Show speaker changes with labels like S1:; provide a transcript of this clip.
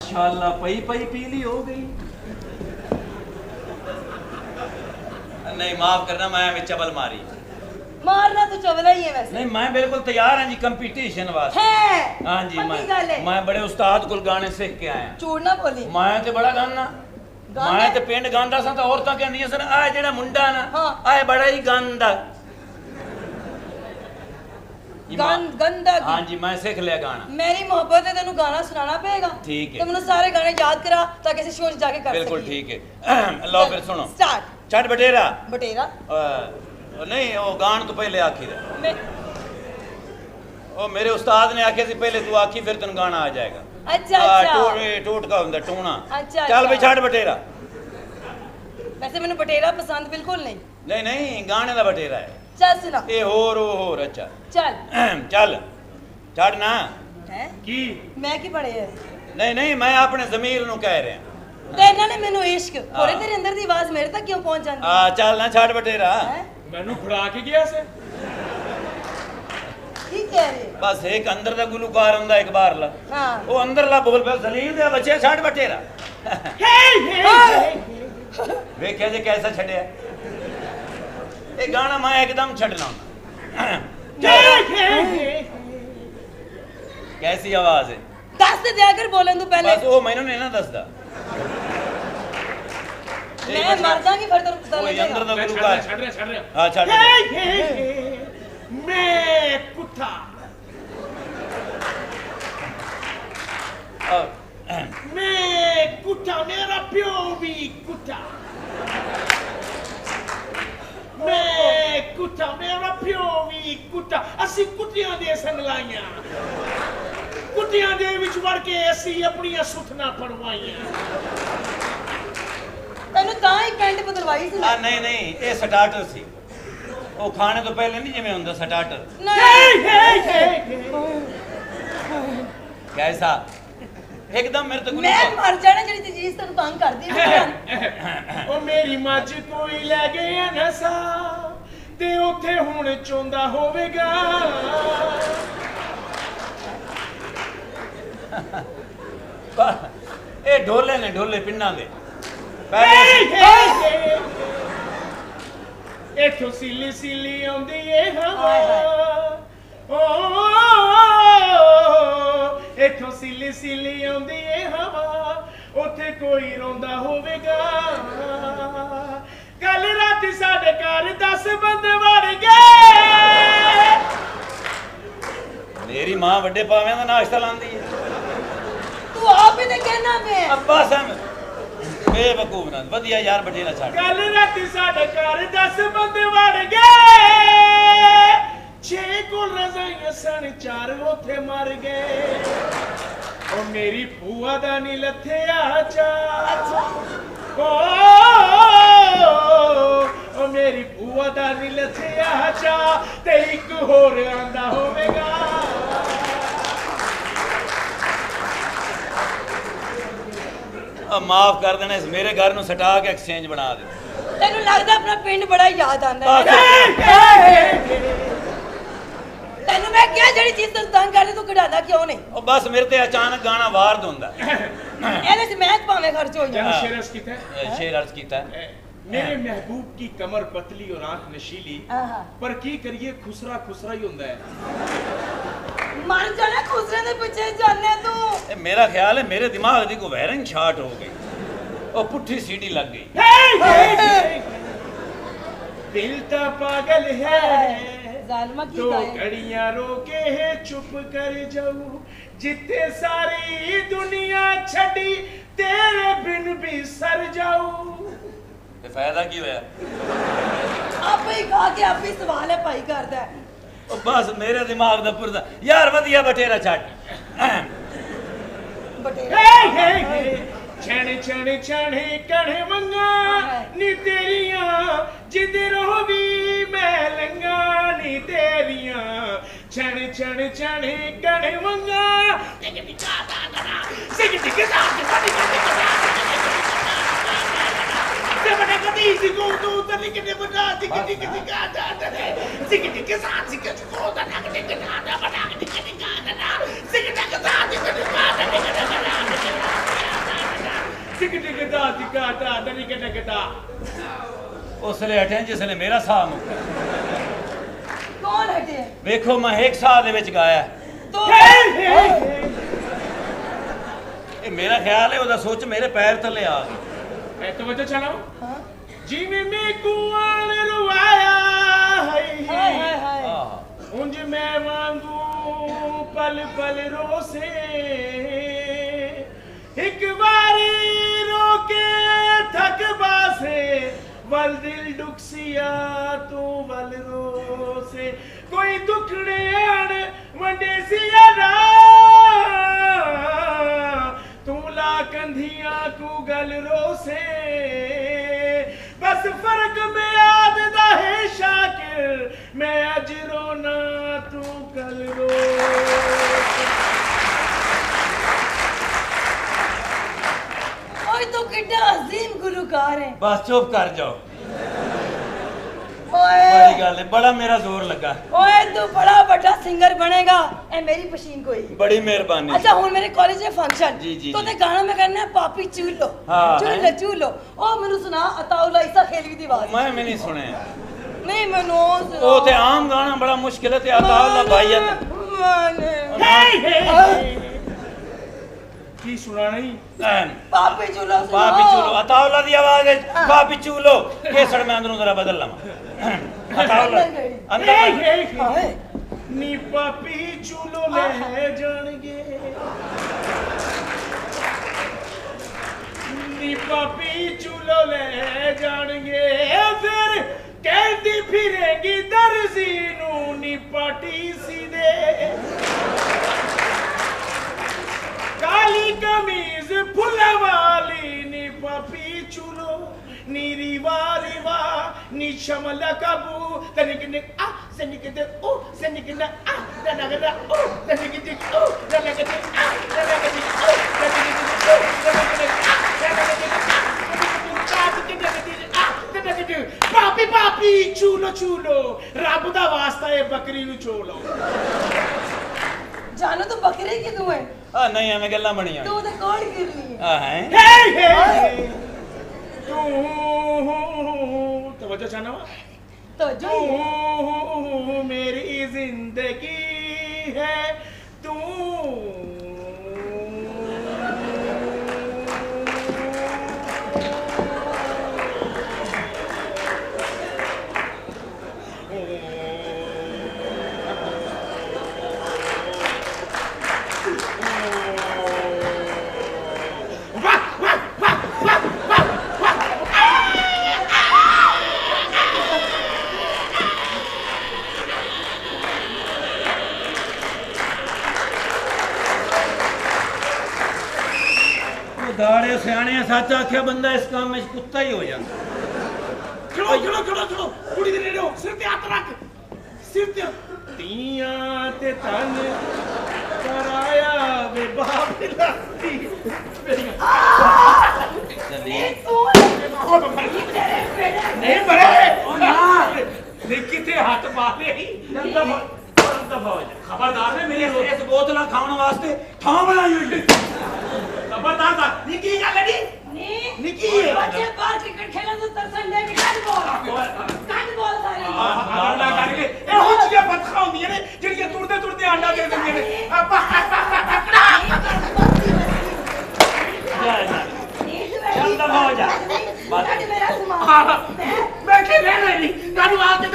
S1: माशाल्लाह पई पई पीली हो गई। नहीं माफ करना, मैं में चबल मारी।
S2: मारना तो चवला ही है वैसे।
S1: नहीं मैं बिल्कुल तैयार हाँ जी कंपटीशन वास्ते।
S2: है
S1: हाँ जी मैं बड़े उस्ताद को गाने सीख के आया।
S2: झूठ ना बोली।
S1: मैं तो बड़ा गाना मैं तो पिंड गांदा सा तो औरतां कहंदियां सन आ जेड़ा मुंडा ना आ बड़ा ही गांदा।
S2: गंदा
S1: हाँ जी मैं सीख लिया गाना।
S2: मेरी मोहब्बत है तेनू गाना सुनाना पेगा।
S1: ठीक है
S2: तो मैंने सारे गाने याद करा ताकि ऐसे शोर जाके कर
S1: बिल्कुल ठीक है। लो फिर सुनो
S2: स्टार्ट।
S1: चट बटेरा
S2: बटेरा
S1: नहीं वो गान तो पहले आखी दे। ओ मेरे उस्ताद ने आखे सी पहले तू आखी फिर तेन गाना आ जाएगा।
S2: अच्छा अच्छा
S1: टूट का हुंदा टूना।
S2: अच्छा
S1: चल भाई छड़ बटेरा।
S2: वैसे मैंने बटेरा पसंद बिल्कुल नहीं।
S1: नहीं नहीं गाने दा बटेरा है।
S2: चल सुना
S1: ए होर अच्छा
S2: चल
S1: चल छड़ ना
S2: है
S1: की
S2: मैं की पढ़े है।
S1: नहीं नहीं मैं अपने ज़मीर नु कह रहा
S2: ते इन्हां ने मेनू इश्क थोड़े तेरे अंदर दी आवाज मेरे तक क्यों पहुंच जांदी
S1: आ चल ना छड़ बटेरा।
S3: मैनू फड़ा के गया से
S2: की कह रहे
S1: बस एक अंदर दा गुलकार हुंदा एक बाहर ला।
S2: हां
S1: ओ अंदर ला बोल पे जलील दे बच्चे छड़ बटेरा। वेख्या जे कैसा छड़या ये गाना मैं एकदम छड़ना। कैसी आवाज है
S2: दस दे दिया कर बोलन तू पहले।
S1: बस वो मैनू नहीं ना दसदा।
S2: मैं मर जाऊंगी फिर तेरे पता
S1: ओए अंदर
S2: लगेगा।
S1: दा गुलकार
S3: छड़ रहा
S1: हां छड़
S3: मैं कुत्ता मैं कुत्ता मेरा प्यो भी कुत्ता मैं कुत्ता मेरा प्यो भी कुत्ता असी कुत्तियां दे संग लाइयां कुत्तियां दे विच वड़ के असी अपनी सुथना पड़वाइयां।
S2: तैनू तां ही पैंट बदलवाई सी।
S1: नहीं नहीं ये स्टार्टर सी वो खाने तो पहले नहीं जिवें हुंदा स्टार्टर। कैसा एकदम मेरे तो
S2: मैं मर जाना जेडी चीज तैनू तंग करदी।
S3: ओ मेरी मੱਝ कोई ले गया नसा ते उथे हुण चोंदा होवेगा।
S1: ए ढोले ने ढोले पिंडां दे
S3: इथों सिली सिली आउंदी ए हवा ओ इथों सिली सिली आउंदी ए हवा उथे कोई रोंदा होवेगा। कल रात साडे घर 10 बंदे वड़ गए।
S1: मेरी मां वड्डे पावें दा नाश्ता लांदी है।
S2: तू आप ही ते कहना पे
S1: अब्बा सन बेवकूफ ना वधिया यार बटेरा छड़।
S3: कल रात साडे घर 10 बंदे वड़ गए। 6 कोल रजाइयां सन 4 उथे मर गए। ओ मेरी भूआ दा नी लथया चा ओ मेरी भूआ दा नी लथया चा ते एक होर आंदा होवेगा।
S1: माफ कर देना इस मेरे घर नु सटा के एक्सचेंज बना दे।
S2: तेनू लगदा अपना पिंड बड़ा याद आंदा है। तेनू मैं क्या जेडी चीज तैनू तंग करदी तू कढादा क्यों नहीं।
S1: ओ बस मेरे ते अचानक गाना वार दोंदा
S2: ਇਹਦੇ ਚ ਮੈਂ ਭਾਵੇਂ ਖਰਚ ਹੋ
S3: क्या
S2: जाए।
S3: शेर अर्ज कीता है?
S1: शेर अर्ज कीता
S3: मेरे महबूब की कमर पतली और आंख नशीली पर की करिए खुसरा खुसरा ही होता है।
S2: मर जाना खुसरे दे पीछे जाने तू।
S1: ए मेरा ख्याल है मेरे दिमाग दी को वायरिंग शॉर्ट हो गई ओ पुट्ठी सीटी लग गई।
S3: दिल तो पागल है
S2: जालिमा की
S3: दो
S2: गाय
S3: घड़ियां रोके है चुप कर जाऊं जिथे सारी दुनिया छड़ी तेरे बिन भी सर जाऊं।
S1: ते फायदा की होया
S2: आप ही गा के आप ही सवाल है भाई करदा है।
S1: ओ बस मेरे दिमाग दा पुरदा यार वधिया बटेरा छड़।
S2: बटेरा
S3: छण छण छण कण मंगा नी तेरियां जिधरों भी मैं लंगा नी तेरियां छण छण छण कण मंगा टिक टिक दा टिका दा दरिक नगदा
S1: उसले हटे जिसले मेरा साह मुक्का
S2: कौन हटे
S1: वेखो मैं एक साह दे विच गाया
S2: तो
S1: ये मेरा ख्याल है ओदा सोच मेरे पैर थले आ गई
S3: मैं तो वजह चलाऊं
S2: हाँ
S3: जिਵੇਂ में कुआं रुवाया
S2: हाय हाय हाय
S3: उंज मैं वांगू पल पल रोसे एक बारी रोके थक बासे वल दिल डुक्सिया तू वल रोसे कोई दुखड़े आण वंडे सिया ना तू ला कंधियां तू गल रोसे बस फर्क में याद दा है शाकिर मैं अज रोना तू कल रो
S2: ओए तो कितना अजीम गुलकार है
S1: बस चुप कर जाओ
S2: ओए
S1: बड़ी गल है बड़ा मेरा जोर लगा
S2: ओए तू बड़ा बड़ा सिंगर बनेगा ए मेरी पशीन कोई
S1: बड़ी मेहरबानी
S2: अच्छा हुन मेरे कॉलेज में फंक्शन
S1: जी, जी,
S2: तो
S1: जी।
S2: ते गाना मैं करना है पापी चूलो
S1: हाँ,
S2: चूलो चूलो ओ मेनू सुना अताउला ईसा खेलवी दी आवाज
S1: मैं नहीं सुने
S2: नहीं मैनू
S1: ओ ते आम गाना बड़ा मुश्किल है ते अताउल्ला भाई है
S3: की सुना नहीं
S2: पापी चूलो
S1: पापी चूलो अताउल्ला दी आवाज है पापी चूलो केसड़ में अंदरों जरा बदल लमा अताउल्ला अंदर
S2: हाय
S3: नी पापी चूलो ले जाणगे नी पापी चूलो ले जाणगे फिर कहती फिरेगी दर्जी नू नी पाटी सीधे काली कमीज फुल्ला वाली नी पापी चूलो नी रिवा रिवा नी शमला काबू तनिक ने आ सनिक दे ओ सनिक ना आ तनक ना ओ तनिक दे ओ तनक दे आ तनक दे ओ तनिक दे ओ तनक दे आ तनक दे पापी पापी चूलो चूलो रब दा वास्ता है बकरी नु चोलो
S2: जानो तो बकरे की तू है
S1: आ नहीं हमें गल्ला बनिया
S2: तू तो कौन गिरनी है
S1: हैं
S3: हे तू तवज्जो चाहना
S2: तो जो
S3: तू मेरी जिंदगी है तू
S1: दाड़े सियाने सच आख्या बंदा इस काम में कुत्ता ही हो जाता
S3: खड़ो खड़ो खड़ो खड़ो कुड़ी दे नेड़े हो सिर ते हत्थ रख सिर ते तियां ते तन कराया वे बाप लाती
S1: चलिए
S3: नहीं मरे देखी थे हाथ पा ले खबरदार है मेरी
S1: इस बोतल खाने वास्ते ठां बनाई हुई है
S3: खबरदार था निकी गल नी निकी
S2: बच्चे बाहर क्रिकेट खेलने तो तरसन दे काट बॉल सारी
S3: आंडा करके ए हो चीज़ पत्थर होंदियां ने ਜਿਹੜੀਆਂ ਤੁਰਦੇ ਤੁਰਦੇ ਆਂਡਾ ਦੇ ਦਿੰਦੀਆਂ ਨੇ
S1: चल दबा हो जा
S2: मेरा सामान
S3: बैठे रहना नहीं कानू आके